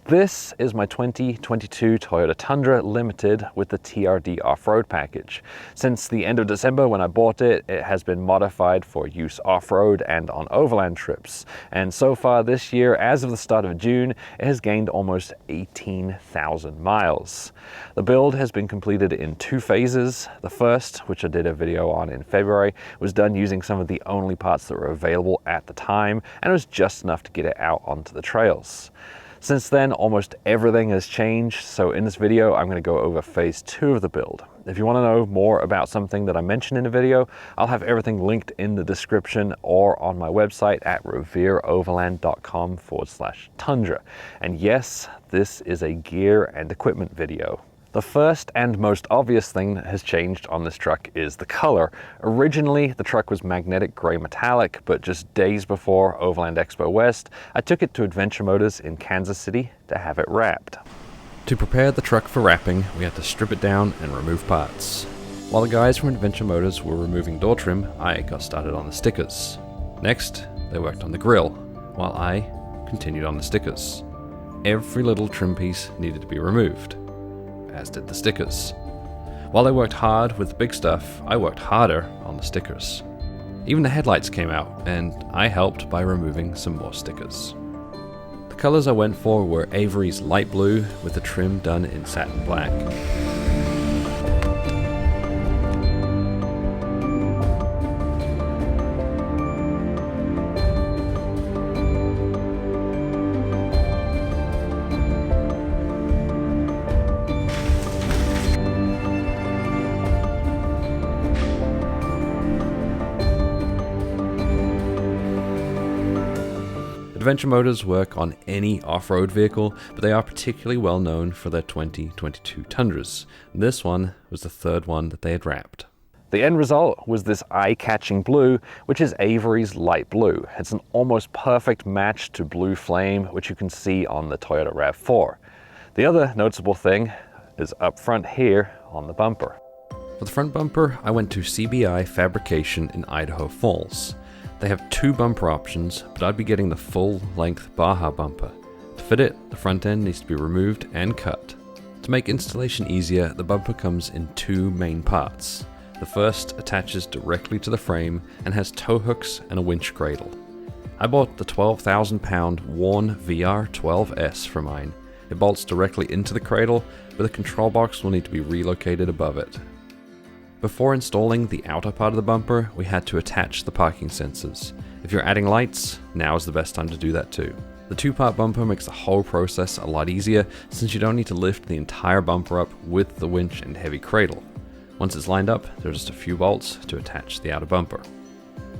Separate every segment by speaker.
Speaker 1: This is my 2022 Toyota Tundra Limited with the TRD off-road package. Since the end of December when I bought it, it has been modified for use off-road and on overland trips. And so far this year, as of the start of June, it has gained almost 18,000 miles. The build has been completed in two phases. The first, which I did a video on in February, was done using some of the only parts that were available at the time, and it was just enough to get it out onto the trails. Since then, almost everything has changed, so in this video, I'm going to go over phase 2 of the build. If you want to know more about something that I mentioned in the video, I'll have everything linked in the description or on my website at revereoverland.com/Tundra. And yes, this is a gear and equipment video. The first and most obvious thing that has changed on this truck is the color. Originally, the truck was magnetic gray metallic, but just days before Overland Expo West, I took it to Adventure Motors in Kansas City to have it wrapped. To prepare the truck for wrapping, we had to strip it down and remove parts. While the guys from Adventure Motors were removing door trim, I got started on the stickers. Next, they worked on the grille, while I continued on the stickers. Every little trim piece needed to be removed, as did the stickers. While they worked hard with the big stuff, I worked harder on the stickers. Even the headlights came out, and I helped by removing some more stickers. The colors I went for were ATIII's light blue with the trim done in satin black. Adventure Motors work on any off-road vehicle, but they are particularly well known for their 2022 Tundras. This one was the third one that they had wrapped. The end result was this eye-catching blue, which is ATIII's light blue. It's an almost perfect match to blue flame, which you can see on the Toyota RAV4. The other noticeable thing is up front here on the bumper. For the front bumper, I went to CBI Fabrication in Idaho Falls. They have two bumper options, but I'd be getting the full-length Baja bumper. To fit it, the front end needs to be removed and cut. To make installation easier, the bumper comes in two main parts. The first attaches directly to the frame and has tow hooks and a winch cradle. I bought the 12,000-pound Warn VR12S for mine. It bolts directly into the cradle, but the control box will need to be relocated above it. Before installing the outer part of the bumper, we had to attach the parking sensors. If you're adding lights, now is the best time to do that too. The two-part bumper makes the whole process a lot easier since you don't need to lift the entire bumper up with the winch and heavy cradle. Once it's lined up, there are just a few bolts to attach the outer bumper.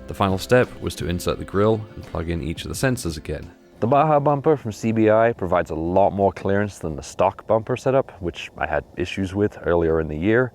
Speaker 1: The final step was to insert the grille and plug in each of the sensors again. The Baja bumper from CBI provides a lot more clearance than the stock bumper setup, which I had issues with earlier in the year.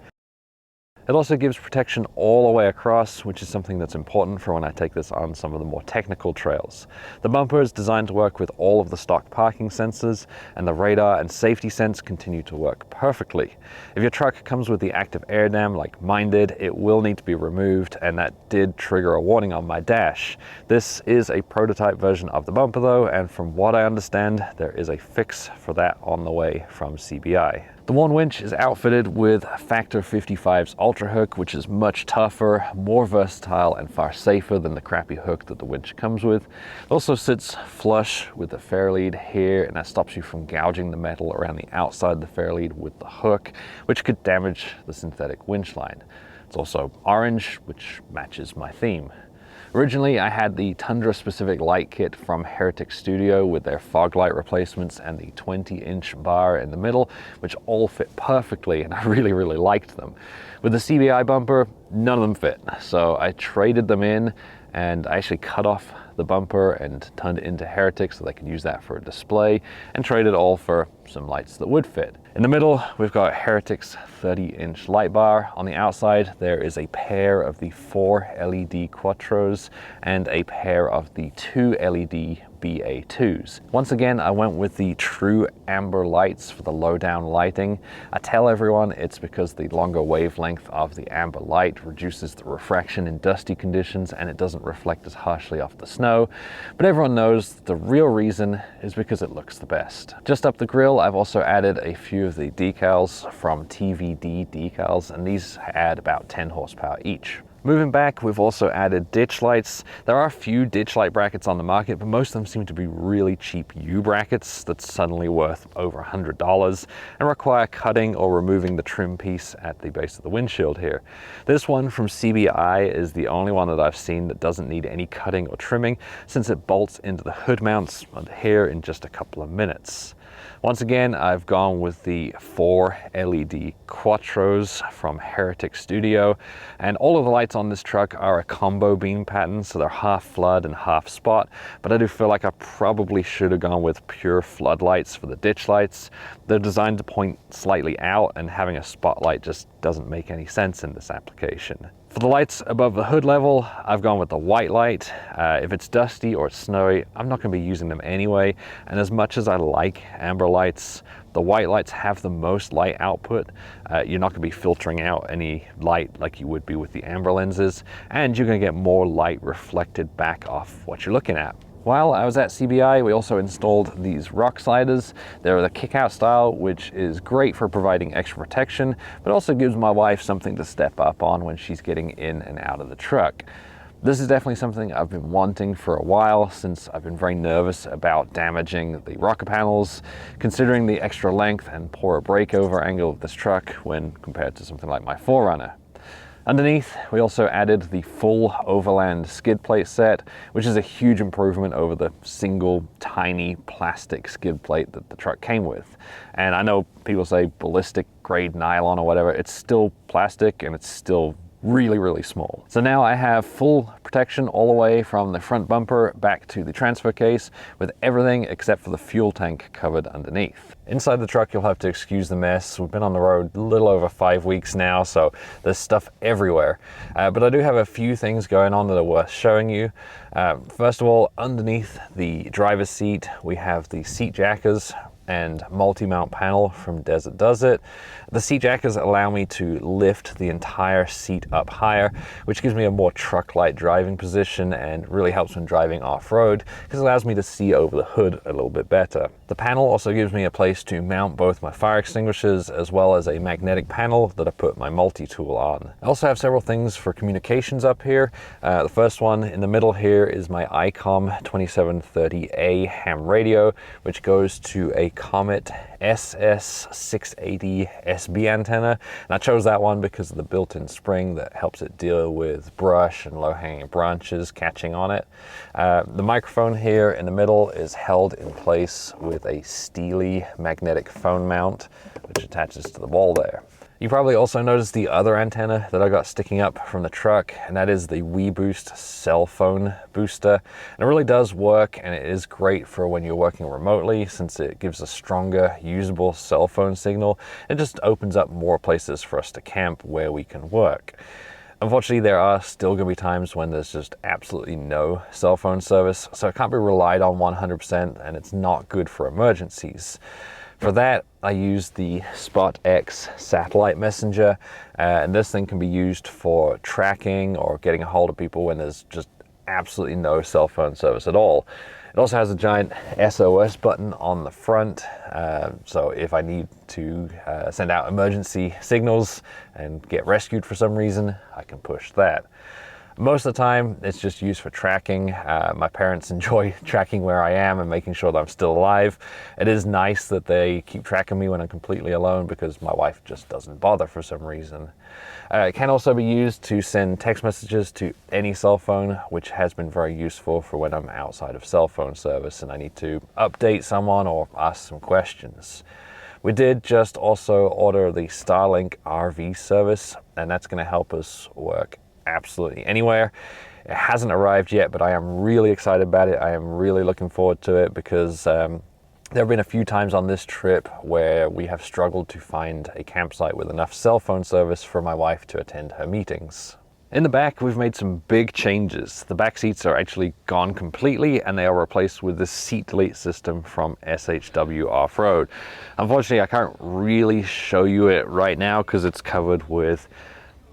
Speaker 1: It also gives protection all the way across, which is something that's important for when I take this on some of the more technical trails. The bumper is designed to work with all of the stock parking sensors, and the radar and safety sense continue to work perfectly. If your truck comes with the active air dam like mine did, it will need to be removed, and that did trigger a warning on my dash. This is a prototype version of the bumper though, and from what I understand, there is a fix for that on the way from CBI. The Warn winch is outfitted with Factor 55's Ultra hook, which is much tougher, more versatile, and far safer than the crappy hook that the winch comes with. It also sits flush with the fairlead here, and that stops you from gouging the metal around the outside of the fairlead with the hook, which could damage the synthetic winch line. It's also orange, which matches my theme. Originally, I had the Tundra-specific light kit from Heretic Studio with their fog light replacements and the 20-inch bar in the middle, which all fit perfectly, and I really liked them. With the CBI bumper, none of them fit, so I traded them in, and I actually cut off the bumper and turned it into Heretic so they could use that for a display, and traded all for some lights that would fit. In the middle, we've got Heretic's 30-inch light bar. On the outside, there is a pair of the 4 LED Quattros and a pair of the 2 LED BA2s. Once again, I went with the true amber lights for the low-down lighting. I tell everyone it's because the longer wavelength of the amber light reduces the refraction in dusty conditions, and it doesn't reflect as harshly off the snow. snow, but everyone knows the real reason is because it looks the best. Just up the grill, I've also added a few of the decals from TVD Decals, and these add about 10 horsepower each. Moving back, we've also added ditch lights. There are a few ditch light brackets on the market, but most of them seem to be really cheap U brackets that's suddenly worth over $100 and require cutting or removing the trim piece at the base of the windshield here. This one from CBI is the only one that I've seen that doesn't need any cutting or trimming, since it bolts into the hood mounts here in just a couple of minutes. Once again, I've gone with the 4 LED Quattros from Heretic Studio, and all of the lights on this truck are a combo beam pattern, so they're half flood and half spot, but I do feel like I probably should have gone with pure floodlights for the ditch lights. They're designed to point slightly out, and having a spotlight just doesn't make any sense in this application. For the lights above the hood level, I've gone with the white light. If it's dusty or snowy, I'm not going to be using them anyway. And as much as I like amber lights, the white lights have the most light output. You're not going to be filtering out any light like you would be with the amber lenses, and you're going to get more light reflected back off what you're looking at. While I was at CBI, we also installed these rock sliders. They're the kick-out style, which is great for providing extra protection, but also gives my wife something to step up on when she's getting in and out of the truck. This is definitely something I've been wanting for a while, since I've been very nervous about damaging the rocker panels, considering the extra length and poorer breakover angle of this truck when compared to something like my 4Runner. Underneath, we also added the full Overland skid plate set, which is a huge improvement over the single tiny plastic skid plate that the truck came with. And I know people say ballistic grade nylon or whatever, it's still plastic and it's still really small. So now I have full protection all the way from the front bumper back to the transfer case, with everything except for the fuel tank covered underneath. Inside the truck, you'll have to excuse the mess. We've been on the road a little over 5 weeks now, so there's stuff everywhere. But I do have a few things going on that are worth showing you. First of all, underneath the driver's seat, we have the seat jackers and multi-mount panel from Desert Does It. The seat jackers allow me to lift the entire seat up higher, which gives me a more truck-like driving position and really helps when driving off-road, because it allows me to see over the hood a little bit better. The panel also gives me a place to mount both my fire extinguishers as well as a magnetic panel that I put my multi-tool on. I also have several things for communications up here. The first one in the middle here is my ICOM 2730A ham radio, which goes to a Comet SS680 SB antenna, and I chose that one because of the built-in spring that helps it deal with brush and low-hanging branches catching on it. The microphone here in the middle is held in place with a steely magnetic phone mount, which attaches to the wall there. You probably also noticed the other antenna that I got sticking up from the truck, and that is the WeBoost cell phone booster. And it really does work, and it is great for when you're working remotely, since it gives a stronger, usable cell phone signal. It just opens up more places for us to camp where we can work. Unfortunately, there are still going to be times when there's just absolutely no cell phone service, so it can't be relied on 100%, and it's not good for emergencies. For that, I use the Spot X satellite messenger, and this thing can be used for tracking or getting a hold of people when there's just absolutely no cell phone service at all. It also has a giant SOS button on the front, so if I need to send out emergency signals and get rescued for some reason, I can push that. Most of the time, it's just used for tracking. My parents enjoy tracking where I am and making sure that I'm still alive. It is nice that they keep track of me when I'm completely alone, because my wife just doesn't bother for some reason. It can also be used to send text messages to any cell phone, which has been very useful for when I'm outside of cell phone service and I need to update someone or ask some questions. We did just also order the Starlink RV service, and that's going to help us work absolutely anywhere. It hasn't arrived yet, but I am really excited about it. I am really looking forward to it, because there have been a few times on this trip where we have struggled to find a campsite with enough cell phone service for my wife to attend her meetings. In the back, we've made some big changes. The back seats are actually gone completely, and they are replaced with the seat delete system from SHW Off-Road. Unfortunately, I can't really show you it right now because it's covered with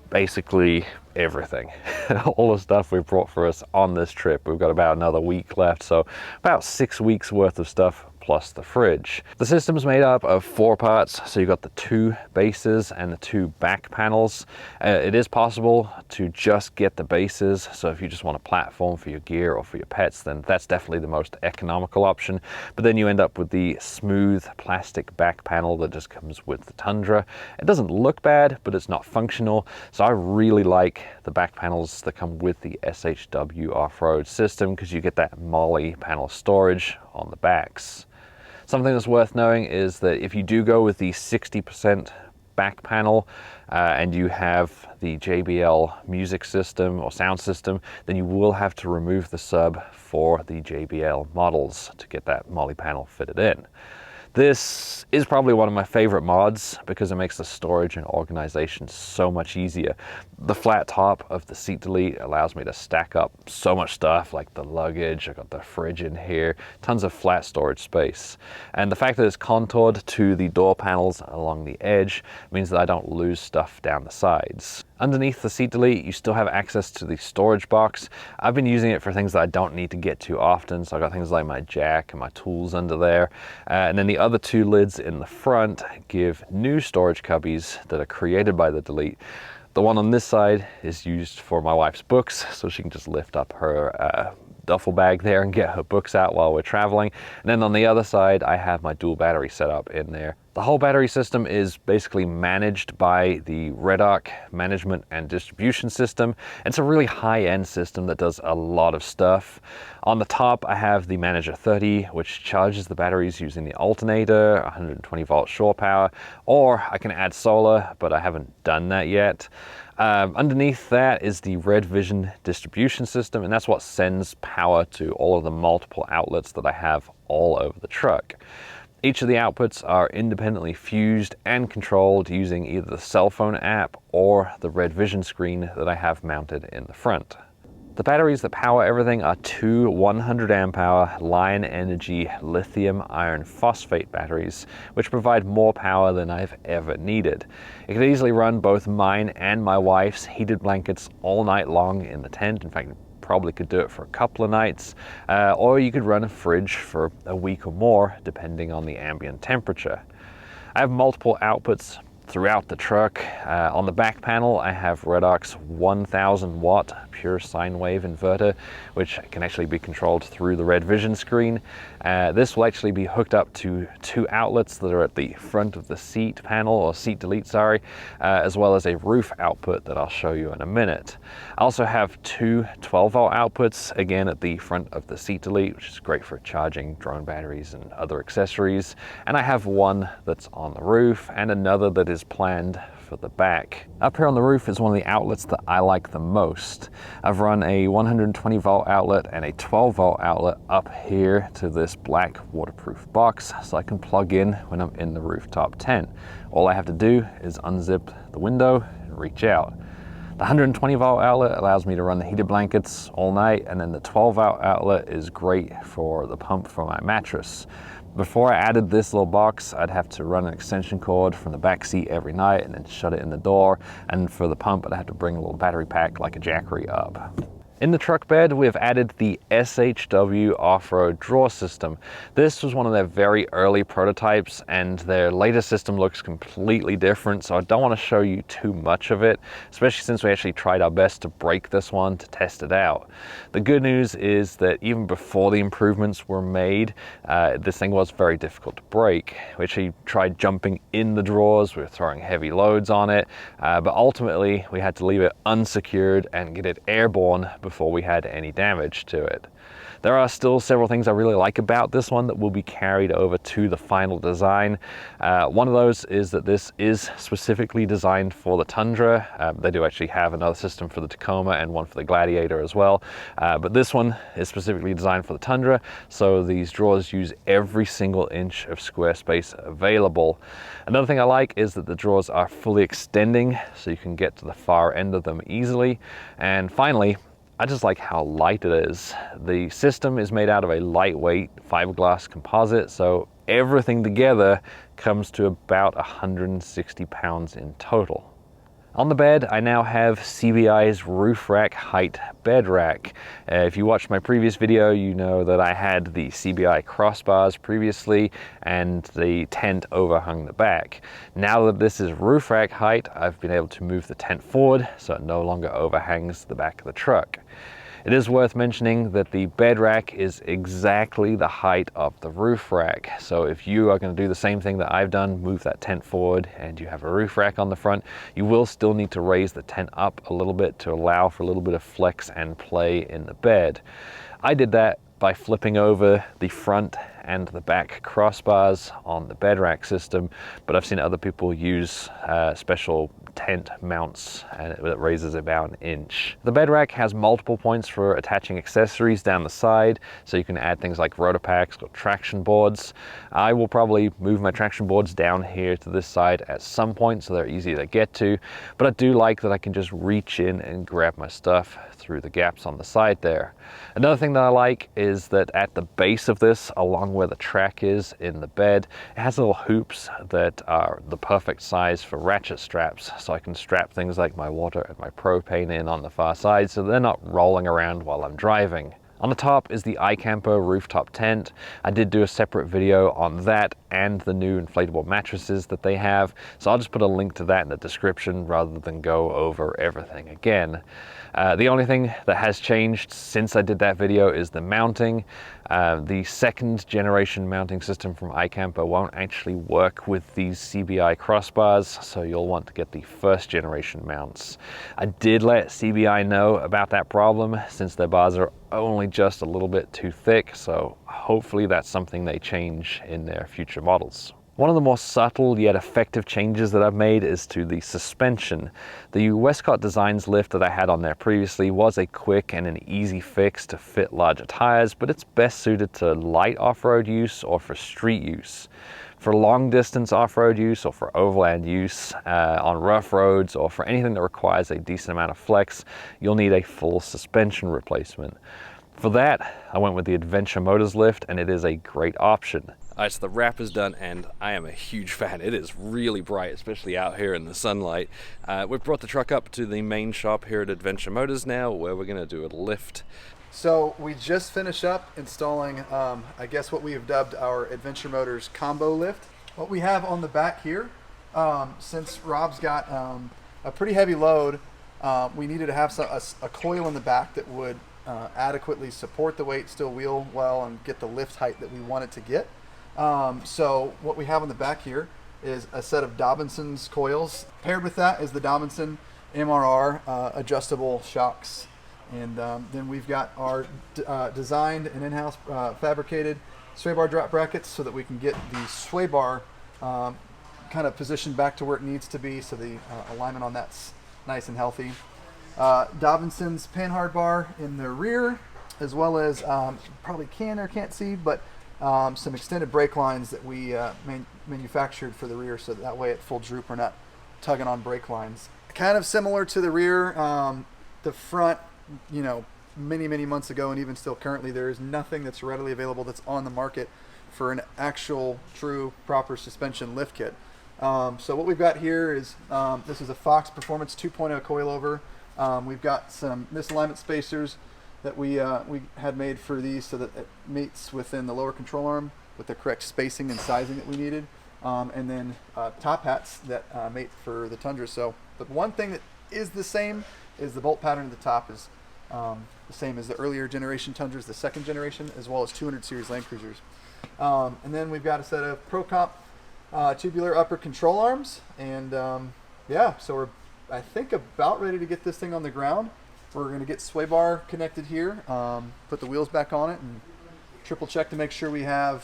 Speaker 1: basically everything. All the stuff we brought for us on this trip. We've got about another week left, so about 6 weeks worth of stuff plus the fridge. The system's made up of 4 parts, so you've got the 2 bases and the 2 back panels. It is possible to just get the bases, so if you just want a platform for your gear or for your pets, then that's definitely the most economical option. But then you end up with the smooth plastic back panel that just comes with the Tundra. It doesn't look bad, but it's not functional, so I really like the back panels that come with the SHW off-road system because you get that MOLLE panel storage on the backs. Something that's worth knowing is that if you do go with the 60% back panel and you have the JBL music system or sound system, then you will have to remove the sub for the JBL models to get that MOLLE panel fitted in. This is probably one of my favorite mods because it makes the storage and organization so much easier. The flat top of the seat delete allows me to stack up so much stuff like the luggage. I got the fridge in here, tons of flat storage space. And the fact that it's contoured to the door panels along the edge means that I don't lose stuff down the sides. Underneath the seat delete, you still have access to the storage box. I've been using it for things that I don't need to get to often, so I got things like my jack and my tools under there. And then the other 2 lids in the front give new storage cubbies that are created by the delete. The one on this side is used for my wife's books, so she can just lift up her duffel bag there and get her books out while we're traveling. And then on the other side, I have my dual battery setup in there. The whole battery system is basically managed by the Redoc management and distribution system. It's a really high-end system that does a lot of stuff. On the top, I have the Manager 30, which charges the batteries using the alternator, 120 volt shore power, or I can add solar, but I haven't done that yet. Underneath that is the Red Vision distribution system, and that's what sends power to all of the multiple outlets that I have all over the truck. Each of the outputs are independently fused and controlled using either the cell phone app or the Red Vision screen that I have mounted in the front. The batteries that power everything are 2 100 amp hour Lion Energy lithium iron phosphate batteries, which provide more power than I've ever needed. It could easily run both mine and my wife's heated blankets all night long in the tent. In fact, probably could do it for a couple of nights, or you could run a fridge for a week or more depending on the ambient temperature. I have multiple outputs throughout the truck. On the back panel I have Redoc's 1000 watt pure sine wave inverter, which can actually be controlled through the Red Vision screen. This will actually be hooked up to 2 outlets that are at the front of the seat panel, or seat delete, sorry, as well as a roof output that I'll show you in a minute. I also have 2 12 volt outputs, again at the front of the seat delete, which is great for charging drone batteries and other accessories. And I have one that's on the roof and another that is planned for the back. Up here on the roof is one of the outlets that I like the most. I've run a 120 volt outlet and a 12 volt outlet up here to this black waterproof box so I can plug in when I'm in the rooftop tent. All I have to do is unzip the window and reach out. The 120 volt outlet allows me to run the heated blankets all night, and then the 12 volt outlet is great for the pump for my mattress. Before I added this little box, I'd have to run an extension cord from the back seat every night and then shut it in the door. And for the pump, I'd have to bring a little battery pack like a Jackery up. In the truck bed, we have added the SHW off-road drawer system. This was one of their very early prototypes, and their latest system looks completely different, so I don't want to show you too much of it, especially since we actually tried our best to break this one to test it out. The good news is that even before the improvements were made, this thing was very difficult to break. We actually tried jumping in the drawers, we were throwing heavy loads on it, but ultimately we had to leave it unsecured and get it airborne before we had any damage to it. There are still several things I really like about this one that will be carried over to the final design. One of those is that this is specifically designed for the Tundra. They do actually have another system for the Tacoma and one for the Gladiator as well. But this one is specifically designed for the Tundra, so these drawers use every single inch of square space available. Another thing I like is that the drawers are fully extending, so you can get to the far end of them easily. And finally, I just like how light it is. The system is made out of a lightweight fiberglass composite, so everything together comes to about 160 pounds in total. On the bed, I now have CBI's roof rack height bed rack. If you watched my previous video, you know that I had the CBI crossbars previously and the tent overhung the back. Now that this is roof rack height, I've been able to move the tent forward so it no longer overhangs the back of the truck. It is worth mentioning that the bed rack is exactly the height of the roof rack. So if you are going to do the same thing that I've done, move that tent forward and you have a roof rack on the front, you will still need to raise the tent up a little bit to allow for a little bit of flex and play in the bed. I did that by flipping over the front and the back crossbars on the bed rack system, but I've seen other people use special tent mounts and it raises about an inch. The bed rack has multiple points for attaching accessories down the side, so you can add things like rotor packs or traction boards. I will probably move my traction boards down here to this side at some point so they're easy to get to, but I do like that I can just reach in and grab my stuff through the gaps on the side there. Another thing that I like is that at the base of this, along where the track is in the bed, it has little hoops that are the perfect size for ratchet straps, so I can strap things like my water and my propane in on the far side so they're not rolling around while I'm driving. On the top is the iCamper rooftop tent. I did do a separate video on that and the new inflatable mattresses that they have, so I'll just put a link to that in the description rather than go over everything again. The only thing that has changed since I did that video is the mounting. The second generation mounting system from iCamper won't actually work with these CBI crossbars, so you'll want to get the first generation mounts. I did let CBI know about that problem since their bars are only just a little bit too thick, so hopefully that's something they change in their future models. One of the more subtle yet effective changes that I've made is to the suspension. The Westcott Designs lift that I had on there previously was a quick and an easy fix to fit larger tires, but it's best suited to light off-road use or for street use. For long distance off-road use or for overland use on rough roads or for anything that requires a decent amount of flex, you'll need a full suspension replacement. For that, I went with the Adventure Motors lift, and it is a great option. Alright, so the wrap is done and I am a huge fan. It is really bright, especially out here in the sunlight. We've brought the truck up to the main shop here at Adventure Motors now, where we're going to do a lift.
Speaker 2: So we just finished up installing, I guess what we have dubbed our Adventure Motors combo lift. What we have on the back here, since Rob's got a pretty heavy load, we needed to have a coil in the back that would adequately support the weight, still wheel well, and get the lift height that we want it to get. So what we have on the back here is a set of Dobinson's coils. Paired with that is the Dobinson MRR adjustable shocks. And then we've got our designed and in-house fabricated sway bar drop brackets so that we can get the sway bar kind of positioned back to where it needs to be, so the alignment on that's nice and healthy. Dobinson's panhard bar in the rear, as well as probably can or can't see, but some extended brake lines that we manufactured for the rear, so that way at full droop we're not tugging on brake lines. Kind of similar to the rear, the front, you know, many months ago and even still currently, there is nothing that's readily available that's on the market for an actual true proper suspension lift kit. So what we've got here is this is a Fox Performance 2.0 coilover. We've got some misalignment spacers that we had made for these so that it meets within the lower control arm with the correct spacing and sizing that we needed, and then top hats that mate for the Tundra. So the one thing that is the same is the bolt pattern at the top is the same as the earlier generation Tundras, the second generation, as well as 200 series Land Cruisers. And then we've got a set of Pro Comp tubular upper control arms, and yeah, so we're, I think, about ready to get this thing on the ground. We're going to get sway bar connected here, put the wheels back on it, and triple check to make sure we have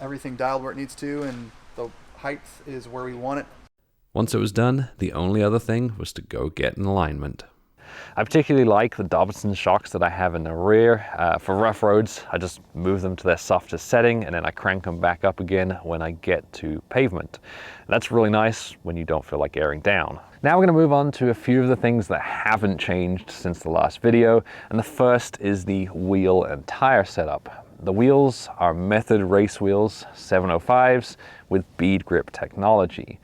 Speaker 2: everything dialed where it needs to and the height is where we want it.
Speaker 1: Once it was done, the only other thing was to go get an alignment. I particularly like the Dobinson shocks that I have in the rear. For rough roads, I just move them to their softest setting and then I crank them back up again when I get to pavement. That's really nice when you don't feel like airing down. Now we're going to move on to a few of the things that haven't changed since the last video, and the first is the wheel and tire setup. The wheels are Method race wheels 705s with bead grip technology.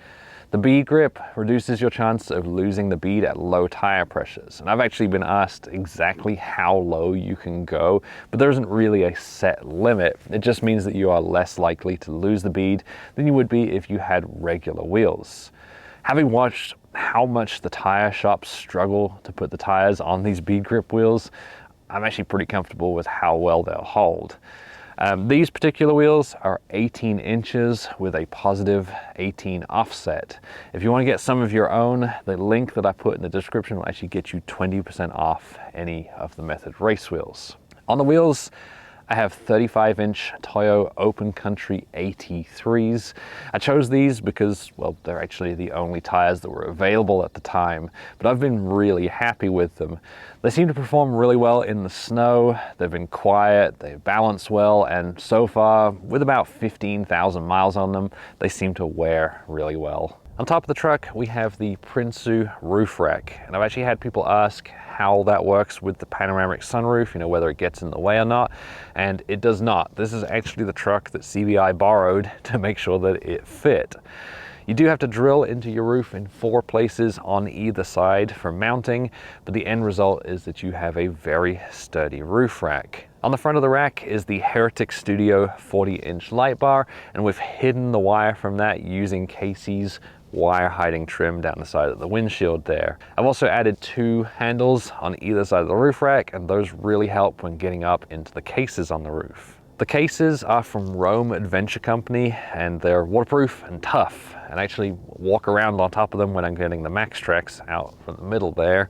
Speaker 1: The bead grip reduces your chance of losing the bead at low tire pressures. And I've actually been asked exactly how low you can go, but there isn't really a set limit. It just means that you are less likely to lose the bead than you would be if you had regular wheels. Having watched how much the tire shops struggle to put the tires on these bead grip wheels, I'm actually pretty comfortable with how well they'll hold. These particular wheels are 18 inches with a positive 18 offset. If you want to get some of your own, the link that I put in the description will actually get you 20% off any of the Method race wheels. On the wheels, I have 35-inch Toyo open country ATIIIs. I chose these because, well, they're actually the only tires that were available at the time, but I've been really happy with them. They seem to perform really well in the snow. They've been quiet, they balance well, and so far, with about 15,000 miles on them, they seem to wear really well. On top of the truck, we have the Prinsu roof rack, and I've actually had people ask how that works with the panoramic sunroof, whether it gets in the way or not, and it does not. This is actually the truck that CBI borrowed to make sure that it fit. You do have to drill into your roof in 4 places on either side for mounting, but the end result is that you have a very sturdy roof rack. On the front of the rack is the Heretic Studio 40-inch light bar, and we've hidden the wire from that using Casey's wire hiding trim down the side of the windshield there. I've also added 2 handles on either side of the roof rack, and those really help when getting up into the cases on the roof. The cases are from Rome Adventure Company, and they're waterproof and tough, and I actually walk around on top of them when I'm getting the Max Treks out from the middle there.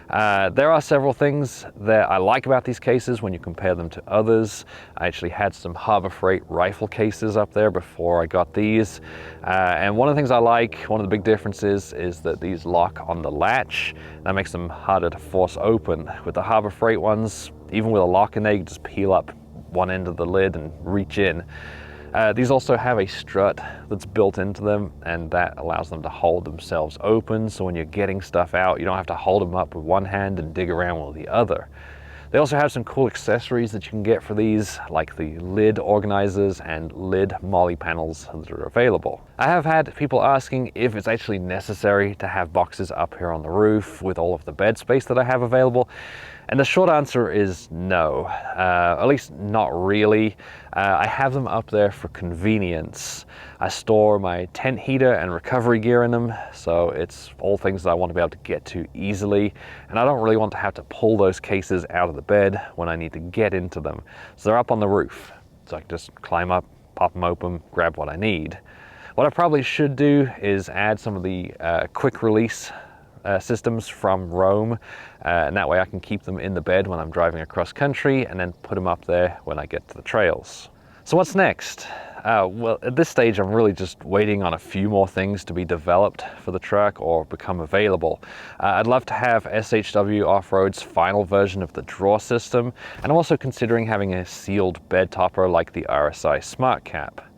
Speaker 1: There are several things that I like about these cases when you compare them to others. I actually had some Harbor Freight rifle cases up there before I got these. And one of the things I like, one of the big differences, is that these lock on the latch. That makes them harder to force open. With the Harbor Freight ones, even with a lock in there, you can just peel up one end of the lid and reach in. These also have a strut that's built into them, and that allows them to hold themselves open, so when you're getting stuff out, you don't have to hold them up with one hand and dig around with the other. They also have some cool accessories that you can get for these, like the lid organizers and lid molly panels that are available. I have had people asking if it's actually necessary to have boxes up here on the roof with all of the bed space that I have available. And the short answer is no, at least not really. I have them up there for convenience. I store my tent heater and recovery gear in them, so it's all things that I want to be able to get to easily, and I don't really want to have to pull those cases out of the bed when I need to get into them. So they're up on the roof, so I can just climb up, pop them open, grab what I need. What I probably should do is add some of the quick release systems from Rome, and that way I can keep them in the bed when I'm driving across country and then put them up there when I get to the trails. So what's next? Well, at this stage I'm really just waiting on a few more things to be developed for the truck or become available. I'd love to have SHW Off-Road's final version of the draw system, and I'm also considering having a sealed bed topper like the RSI Smart Cap.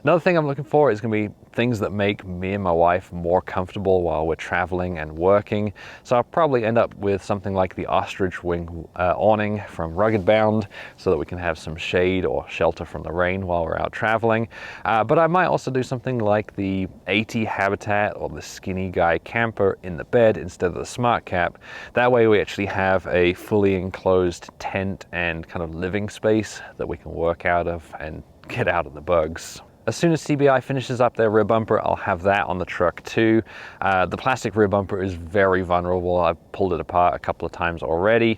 Speaker 1: Another thing I'm looking for is going to be things that make me and my wife more comfortable while we're traveling and working. So I'll probably end up with something like the ostrich wing awning from Rugged Bound, so that we can have some shade or shelter from the rain while we're out traveling. But I might also do something like the ATIII Habitat or the Skinny Guy Camper in the bed instead of the Smart Cap. That way we actually have a fully enclosed tent and kind of living space that we can work out of and get out of the bugs. As soon as CBI finishes up their rear bumper, I'll have that on the truck too. The plastic rear bumper is very vulnerable. I've pulled it apart a couple of times already.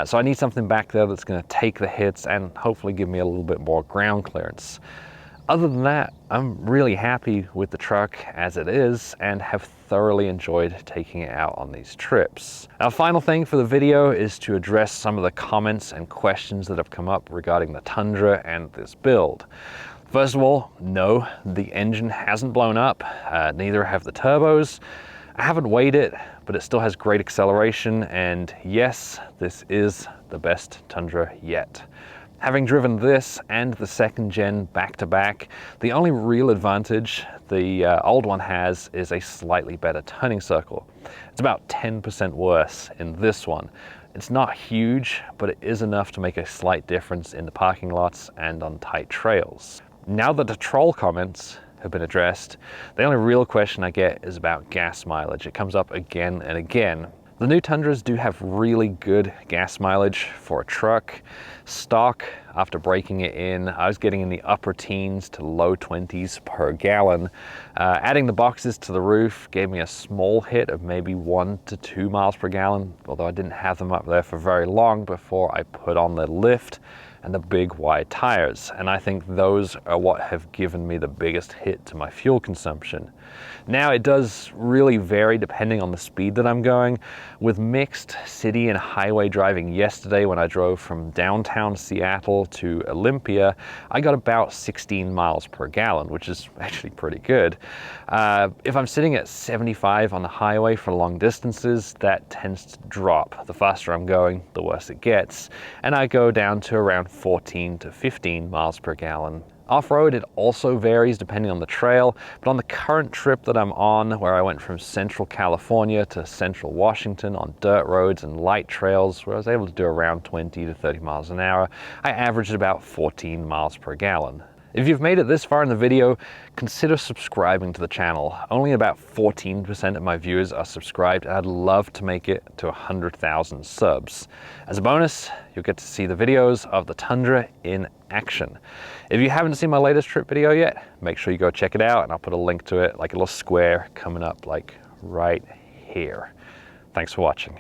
Speaker 1: So I need something back there that's going to take the hits and hopefully give me a little bit more ground clearance. Other than that, I'm really happy with the truck as it is and have thoroughly enjoyed taking it out on these trips. Our final thing for the video is to address some of the comments and questions that have come up regarding the Tundra and this build. First of all, no, the engine hasn't blown up, neither have the turbos. I haven't weighed it, but it still has great acceleration, and yes, this is the best Tundra yet. Having driven this and the second gen back to back, the only real advantage the old one has is a slightly better turning circle. It's about 10% worse in this one. It's not huge, but it is enough to make a slight difference in the parking lots and on tight trails. Now that the troll comments, have been addressed. The only real question I get is about gas mileage. It comes up again and again. The new Tundras do have really good gas mileage for a truck. Stock, after breaking it in, I was getting in the upper teens to low 20s per gallon. Adding the boxes to the roof gave me a small hit of maybe 1 to 2 miles per gallon, although I didn't have them up there for very long before I put on the lift and the big wide tires. And I think those are what have given me the biggest hit to my fuel consumption. Now, it does really vary depending on the speed that I'm going. With mixed city and highway driving yesterday, when I drove from downtown Seattle to Olympia, I got about 16 miles per gallon, which is actually pretty good. If I'm sitting at 75 on the highway for long distances, that tends to drop. The faster I'm going, the worse it gets, and I go down to around 14 to 15 miles per gallon. Off-road, it also varies depending on the trail, but on the current trip that I'm on, where I went from central California to central Washington on dirt roads and light trails, where I was able to do around 20 to 30 miles an hour, I averaged about 14 miles per gallon. If you've made it this far in the video, consider subscribing to the channel. Only about 14% of my viewers are subscribed, and I'd love to make it to 100,000 subs. As a bonus, you'll get to see the videos of the Tundra in action. If you haven't seen my latest trip video yet, make sure you go check it out, and I'll put a link to it, like a little square coming up like right here. Thanks for watching.